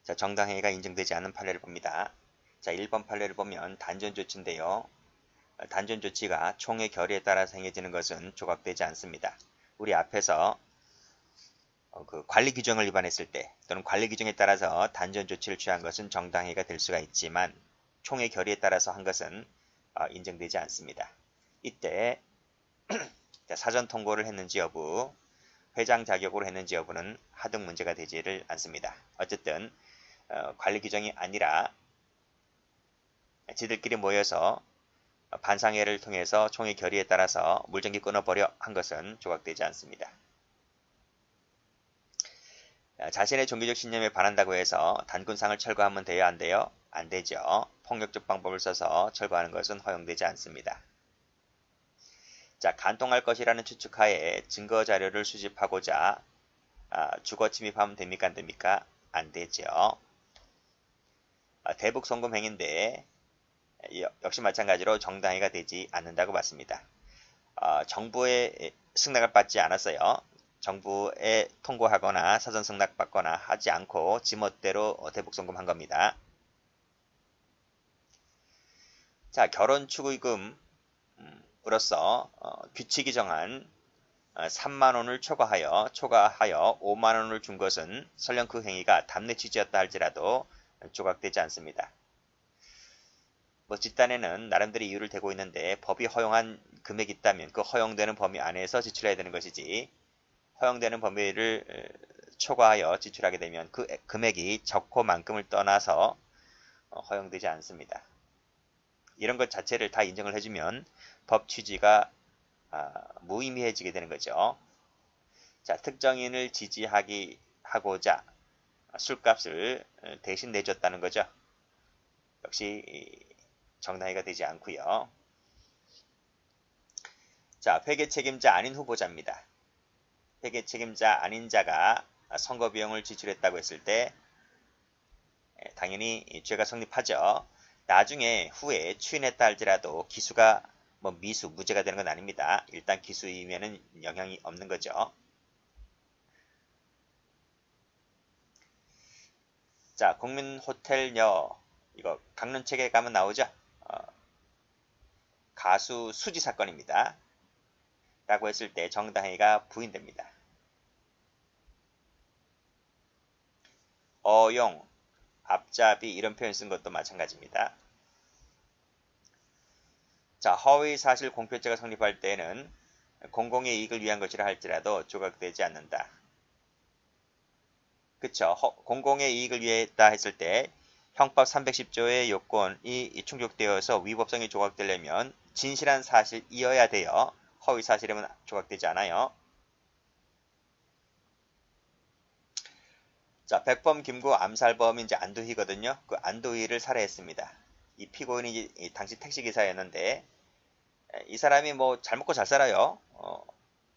자, 정당행위가 인정되지 않는 판례를 봅니다. 자, 1번 판례를 보면 단전조치인데요. 단전조치가 총의 결의에 따라서 행해지는 것은 조각되지 않습니다. 우리 앞에서 그 관리 규정을 위반했을 때 또는 관리 규정에 따라서 단전 조치를 취한 것은 정당행위가 될 수가 있지만 총의 결의에 따라서 한 것은 인정되지 않습니다. 이때 사전 통고를 했는지 여부, 회장 자격으로 했는지 여부는 하등 문제가 되지를 않습니다. 어쨌든 관리 규정이 아니라 지들끼리 모여서 반상회를 통해서 총의 결의에 따라서 물전기 끊어버려 한 것은 조각되지 않습니다. 자신의 종교적 신념에 반한다고 해서 단군상을 철거하면 돼요? 안 돼요? 안 되죠. 폭력적 방법을 써서 철거하는 것은 허용되지 않습니다. 자, 간통할 것이라는 추측하에 증거 자료를 수집하고자 주거 침입하면 됩니까? 안 됩니까? 안 되죠. 대북 송금 행위인데 역시 마찬가지로 정당행위가 되지 않는다고 봤습니다. 정부의 승낙을 받지 않았어요. 정부에 통고하거나 사전 승낙받거나 하지 않고 지멋대로 대북 송금한 겁니다. 자, 결혼 축의금으로서 규칙이 정한 3만 원을 초과하여 5만 원을 준 것은 설령 그 행위가 담내 취지였다 할지라도 조각되지 않습니다. 뭐 집단에는 나름대로 이유를 대고 있는데 법이 허용한 금액이 있다면 그 허용되는 범위 안에서 지출해야 되는 것이지 허용되는 범위를 초과하여 지출하게 되면 그 금액이 적고만큼을 떠나서 허용되지 않습니다. 이런 것 자체를 다 인정을 해주면 법 취지가 무의미해지게 되는 거죠. 자, 특정인을 지지하고자 술값을 대신 내줬다는 거죠. 역시 정당행위가 되지 않고요. 자, 회계 책임자 아닌 후보자입니다. 회계 책임자 아닌 자가 선거 비용을 지출했다고 했을 때 당연히 죄가 성립하죠. 나중에 후에 추인했다 할지라도 기수가 뭐 미수, 무죄가 되는 건 아닙니다. 일단 기수이면은 영향이 없는 거죠. 자, 국민호텔녀 이거 강론책에 가면 나오죠. 가수 수지 사건입니다. 라고 했을 때 정당행위가 부인됩니다. 어용, 앞잡이 이런 표현 쓴 것도 마찬가지입니다. 자, 허위사실 공표죄가 성립할 때에는 공공의 이익을 위한 것이라 할지라도 조각되지 않는다. 그쵸? 공공의 이익을 위했다 했을 때 형법 310조의 요건이 충족되어서 위법성이 조각되려면 진실한 사실이어야 돼요. 허위사실이면 조각되지 않아요. 자, 백범, 김구, 암살범이 이제 안도희거든요. 그 안도희를 살해했습니다. 이 피고인이 당시 택시기사였는데 이 사람이 뭐 잘 먹고 잘 살아요.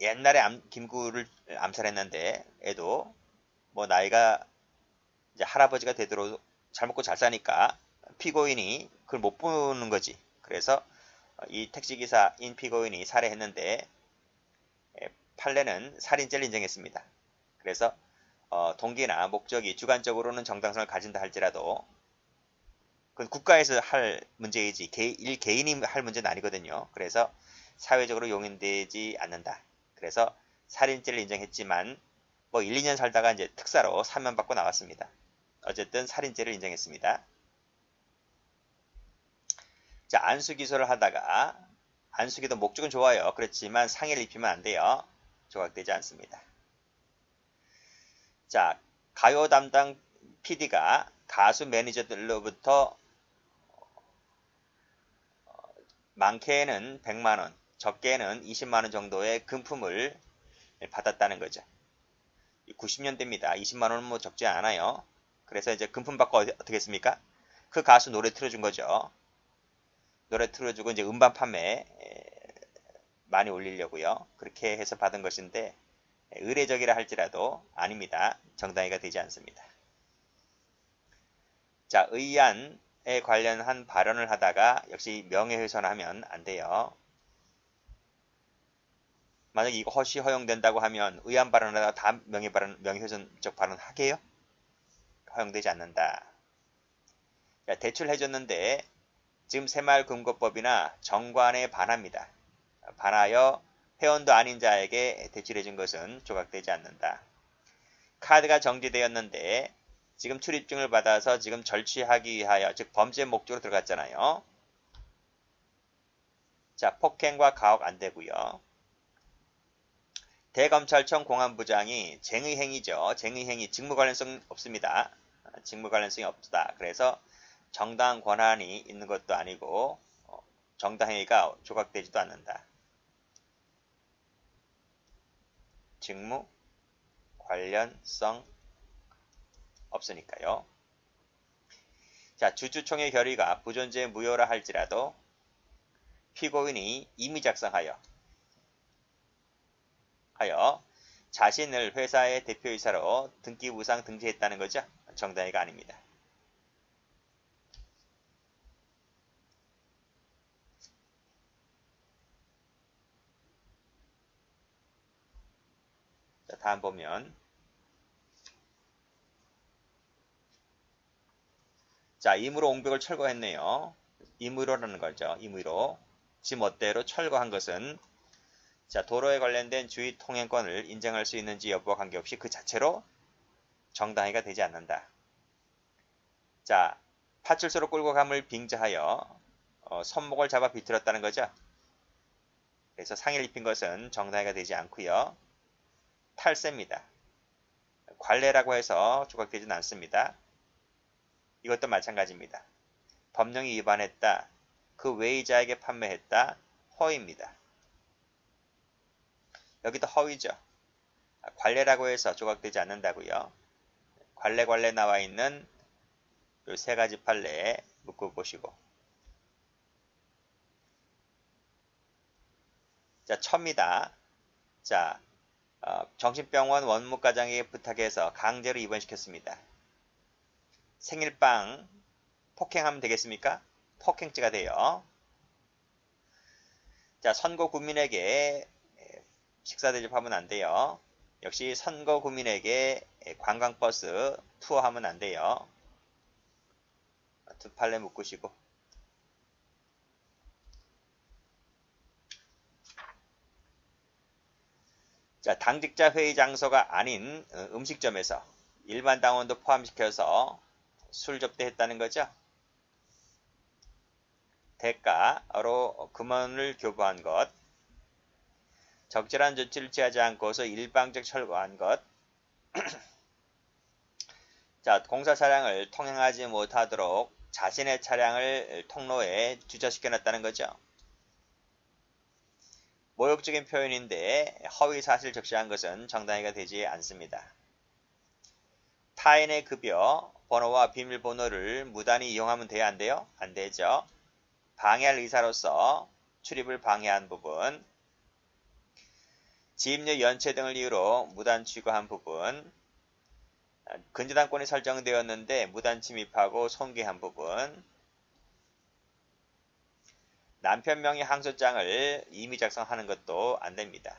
옛날에 김구를 암살했는데 애도 뭐 나이가 이제 할아버지가 되도록 잘 먹고 잘 사니까 피고인이 그걸 못 보는 거지. 그래서 이 택시기사인 피고인이 살해했는데 판례는 살인죄를 인정했습니다. 그래서 동기나 목적이 주관적으로는 정당성을 가진다 할지라도 그건 국가에서 할 문제이지 개인이 할 문제는 아니거든요. 그래서 사회적으로 용인되지 않는다. 그래서 살인죄를 인정했지만 뭐 1, 2년 살다가 이제 특사로 사면받고 나왔습니다. 어쨌든 살인죄를 인정했습니다. 자, 안수기소를 하다가 안수기도 목적은 좋아요. 그렇지만 상해를 입히면 안 돼요. 조각되지 않습니다. 자, 가요 담당 PD가 가수 매니저들로부터 많게는 100만원, 적게는 20만원 정도의 금품을 받았다는 거죠. 90년대입니다. 20만원은 뭐 적지 않아요. 그래서 이제 금품 받고 어떻게 했습니까? 그 가수 노래 틀어준 거죠. 노래 틀어주고 이제 음반 판매 많이 올리려고요. 그렇게 해서 받은 것인데 의례적이라 할지라도 아닙니다. 정당히가 되지 않습니다. 자, 의안에 관련한 발언을 하다가 역시 명예훼손하면 안 돼요. 만약에 이거 허시 허용된다고 하면 의안 발언을 하다가 다 명예훼손적 발언 하게요? 허용되지 않는다. 자, 대출해줬는데 지금 새마을금고법이나 정관에 반합니다. 반하여 회원도 아닌 자에게 대출해준 것은 조각되지 않는다. 카드가 정지되었는데 지금 출입증을 받아서 지금 절취하기 위하여, 즉 범죄 목적으로 들어갔잖아요. 자, 폭행과 가혹 안 되고요. 대검찰청 공안부장이 쟁의행위죠. 쟁의행위, 직무 관련성 없습니다. 직무 관련성이 없다. 그래서 정당 권한이 있는 것도 아니고 정당행위가 조각되지도 않는다. 직무 관련성 없으니까요. 자, 주주총회 결의가 부존재 무효라 할지라도 피고인이 임의 작성하여 자신을 회사의 대표이사로 등기부상 등재했다는 거죠. 정당행위가 아닙니다. 자, 다음 보면, 자, 임의로 옹벽을 철거했네요. 임의로라는 거죠. 임의로. 지 멋대로 철거한 것은, 자, 도로에 관련된 주의 통행권을 인정할 수 있는지 여부와 관계없이 그 자체로 정당행위가 되지 않는다. 자, 파출소로 끌고 감을 빙자하여 손목을 잡아 비틀었다는 거죠. 그래서 상해를 입힌 것은 정당행위가 되지 않고요. 탈세입니다. 관례라고 해서 조각되지는 않습니다. 이것도 마찬가지입니다. 법령이 위반했다. 그 외의자에게 판매했다. 허위입니다. 여기도 허위죠. 관례라고 해서 조각되지 않는다고요. 관례 나와 있는 이 세 가지 판례 묶어보시고. 자, 처입니다. 자, 정신병원 원무과장에게 부탁해서 강제로 입원시켰습니다. 생일빵 폭행하면 되겠습니까? 폭행죄가 돼요. 자, 선거 국민에게 식사 대접하면 안 돼요. 역시 선거 국민에게 관광버스 투어하면 안 돼요. 두 판례 묶으시고. 자, 당직자 회의 장소가 아닌 음식점에서 일반 당원도 포함시켜서 술 접대했다는 거죠. 대가로 금원을 교부한 것, 적절한 조치를 취하지 않고서 일방적 철거한 것, 자, 공사 차량을 통행하지 못하도록 자신의 차량을 통로에 주차시켜놨다는 거죠. 모욕적인 표현인데 허위 사실 적시한 것은 정당행위가 되지 않습니다. 타인의 급여 번호와 비밀번호를 무단히 이용하면 돼야 안 돼요? 안 되죠. 방해할 의사로서 출입을 방해한 부분, 지입료 연체 등을 이유로 무단 취거한 부분, 근저당권이 설정되었는데 무단 침입하고 손괴한 부분, 남편 명의 항소장을 임의 작성하는 것도 안 됩니다.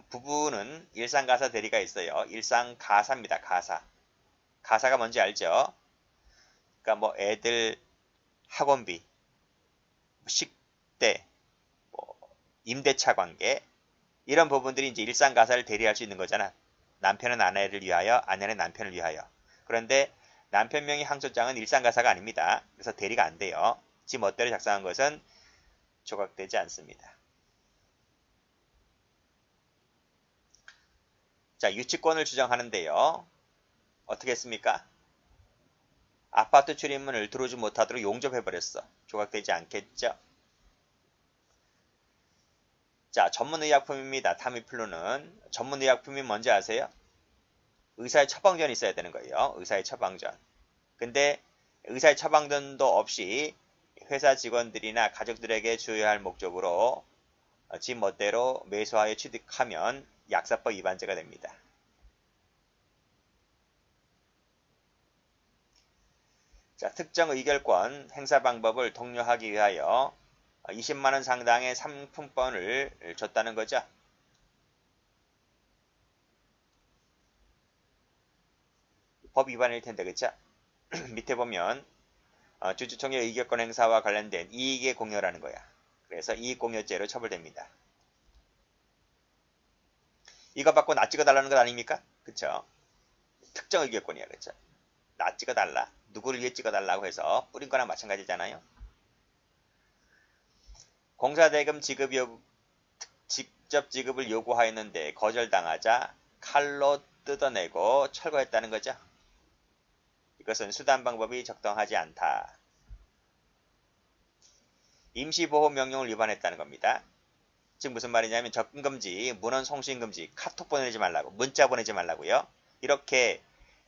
부부는 일상가사 대리가 있어요. 일상가사입니다. 가사. 가사가 뭔지 알죠? 그러니까 뭐 애들 학원비, 식대, 뭐 임대차 관계, 이런 부분들이 이제 일상가사를 대리할 수 있는 거잖아. 남편은 아내를 위하여, 아내는 남편을 위하여. 그런데 남편 명의 항소장은 일상가사가 아닙니다. 그래서 대리가 안 돼요. 지 멋대로 작성한 것은 조각되지 않습니다. 자, 유치권을 주장하는데요. 어떻게 했습니까? 아파트 출입문을 들어오지 못하도록 용접해버렸어. 조각되지 않겠죠? 자, 전문의약품입니다. 타미플루는. 전문의약품이 뭔지 아세요? 의사의 처방전이 있어야 되는 거예요. 의사의 처방전. 근데 의사의 처방전도 없이 회사 직원들이나 가족들에게 주요할 목적으로 지 멋대로 매수하여 취득하면 약사법 위반죄가 됩니다. 자, 특정 의결권 행사 방법을 독려하기 위하여 20만원 상당의 상품권을 줬다는 거죠. 법 위반일 텐데, 그쵸? 밑에 보면 주주총회 의결권 행사와 관련된 이익의 공여라는 거야. 그래서 이익공여죄로 처벌됩니다. 이거 받고 나 찍어달라는 것 아닙니까? 그쵸? 특정 의결권이야, 그쵸? 나 찍어달라. 누구를 위해 찍어달라고 해서 뿌린 거랑 마찬가지잖아요. 공사대금 직접 지급을 요구하였는데 거절당하자 칼로 뜯어내고 철거했다는 거죠. 이것은 수단 방법이 적당하지 않다. 임시보호명령을 위반했다는 겁니다. 즉 무슨 말이냐면 접근금지, 문헌 송신금지, 카톡 보내지 말라고, 문자 보내지 말라고요. 이렇게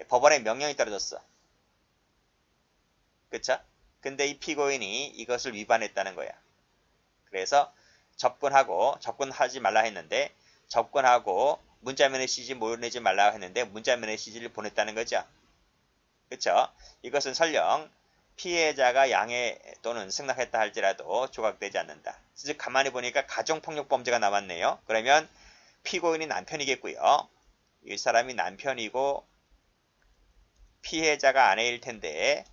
법원의 명령이 떨어졌어. 그쵸? 근데 이 피고인이 이것을 위반했다는 거야. 그래서 접근하지 말라 했는데 접근하고 문자 메시지 보내지 말라 했는데 문자 메시지를 보냈다는 거죠. 그쵸? 이것은 설령 피해자가 양해 또는 승낙했다 할지라도 조각되지 않는다. 즉 가만히 보니까 가정폭력범죄가 남았네요. 그러면 피고인이 남편이겠고요. 이 사람이 남편이고 피해자가 아내일 텐데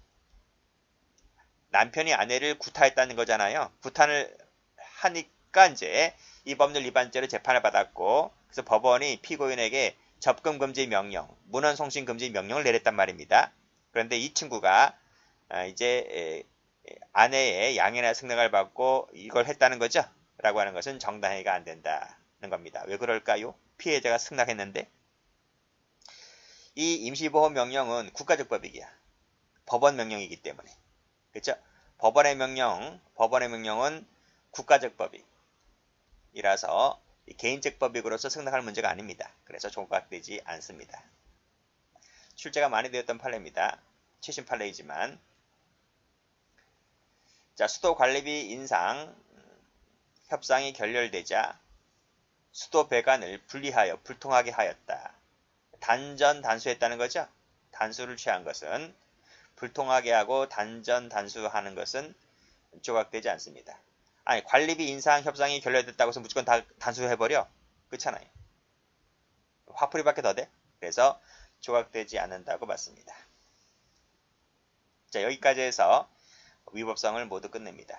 남편이 아내를 구타했다는 거잖아요. 구타를 하니까 이제 이 법률 위반죄로 재판을 받았고 그래서 법원이 피고인에게 접근금지 명령, 문헌송신금지 명령을 내렸단 말입니다. 그런데 이 친구가 이제 아내의 양해나 승낙을 받고 이걸 했다는 거죠. 라고 하는 것은 정당해가 안 된다는 겁니다. 왜 그럴까요? 피해자가 승낙했는데 이 임시보호 명령은 국가적 법익이야. 법원 명령이기 때문에. 그렇죠? 법원의 명령은 국가적 법익이라서 개인적 법익으로서 승낙할 문제가 아닙니다. 그래서 조각되지 않습니다. 출제가 많이 되었던 판례입니다. 최신 판례이지만 자, 수도관리비 인상 협상이 결렬되자 수도 배관을 분리하여 불통하게 하였다. 단수했다는 거죠. 단수를 취한 것은 불통하게 하고 단수하는 것은 조각되지 않습니다. 아니 관리비 인상 협상이 결렬됐다고 해서 무조건 다 단수해버려. 그렇잖아요. 화풀이밖에 더 돼. 그래서 조각되지 않는다고 봤습니다. 자, 여기까지 해서 위법성을 모두 끝냅니다.